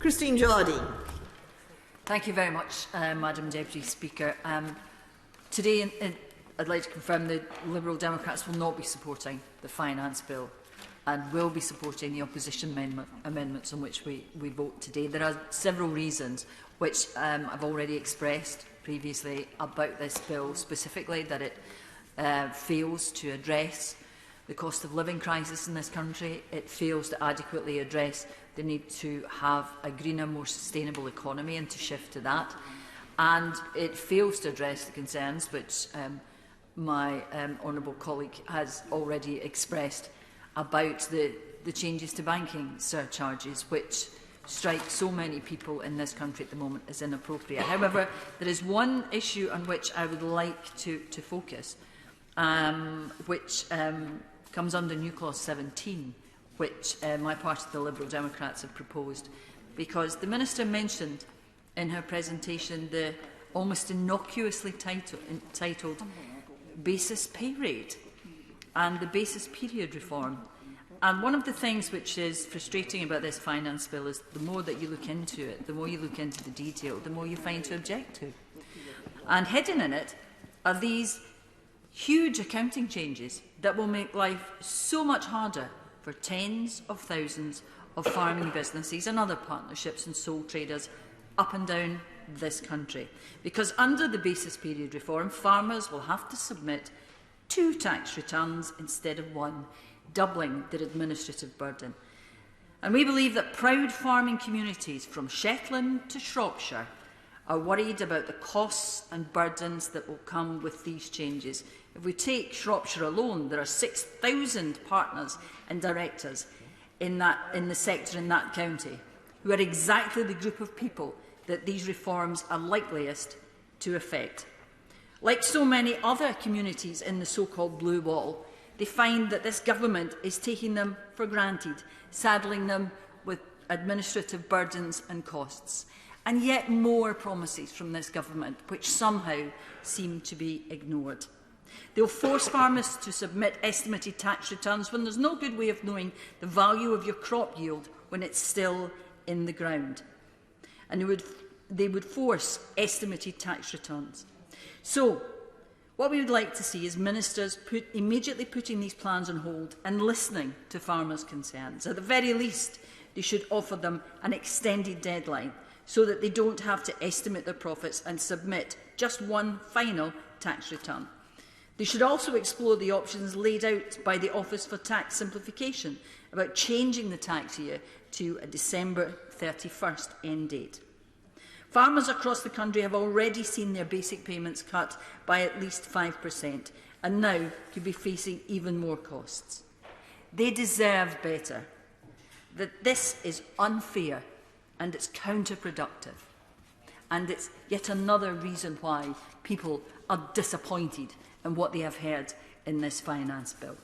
Jardine. Thank you very much, Madam Deputy Speaker. Today, I'd like to confirm that Liberal Democrats will not be supporting the Finance Bill and will be supporting the opposition amendments on which we vote today. There are several reasons which I've already expressed previously about this bill, specifically that it fails to address the cost of living crisis in this country. It fails to adequately address the need to have a greener, more sustainable economy and to shift to that. And it fails to address the concerns which my honourable colleague has already expressed about the changes to banking surcharges, which strike so many people in this country at the moment as inappropriate. However, there is one issue on which I would like to focus, which comes under New Clause 17, which my party, the Liberal Democrats, have proposed, because the Minister mentioned in her presentation the almost innocuously titled basis pay rate and the basis period reform. And one of the things which is frustrating about this finance bill is the more that you look into it, the more you look into the detail, the more you find to object to. And hidden in it are these huge accounting changes that will make life so much harder for tens of thousands of farming businesses and other partnerships and sole traders up and down this country. Because under the basis period reform, farmers will have to submit 2 tax returns instead of 1, doubling their administrative burden. And we believe that proud farming communities from Shetland to Shropshire are worried about the costs and burdens that will come with these changes. If we take Shropshire alone, there are 6,000 partners and directors in the sector in that county who are exactly the group of people that these reforms are likeliest to affect. Like so many other communities in the so-called blue wall, they find that this government is taking them for granted, saddling them with administrative burdens and costs. And yet more promises from this government, which somehow seem to be ignored. They'll force farmers to submit estimated tax returns when there's no good way of knowing the value of your crop yield when it's still in the ground. And they would force estimated tax returns. So, what we would like to see is ministers immediately putting these plans on hold and listening to farmers' concerns. At the very least, they should offer them an extended deadline so that they don't have to estimate their profits and submit just one final tax return. They should also explore the options laid out by the Office for Tax Simplification about changing the tax year to a December 31st end date. Farmers across the country have already seen their basic payments cut by at least 5% and now could be facing even more costs. They deserve better. That this is unfair and it's counterproductive. And it's yet another reason why people are disappointed in what they have heard in this finance bill.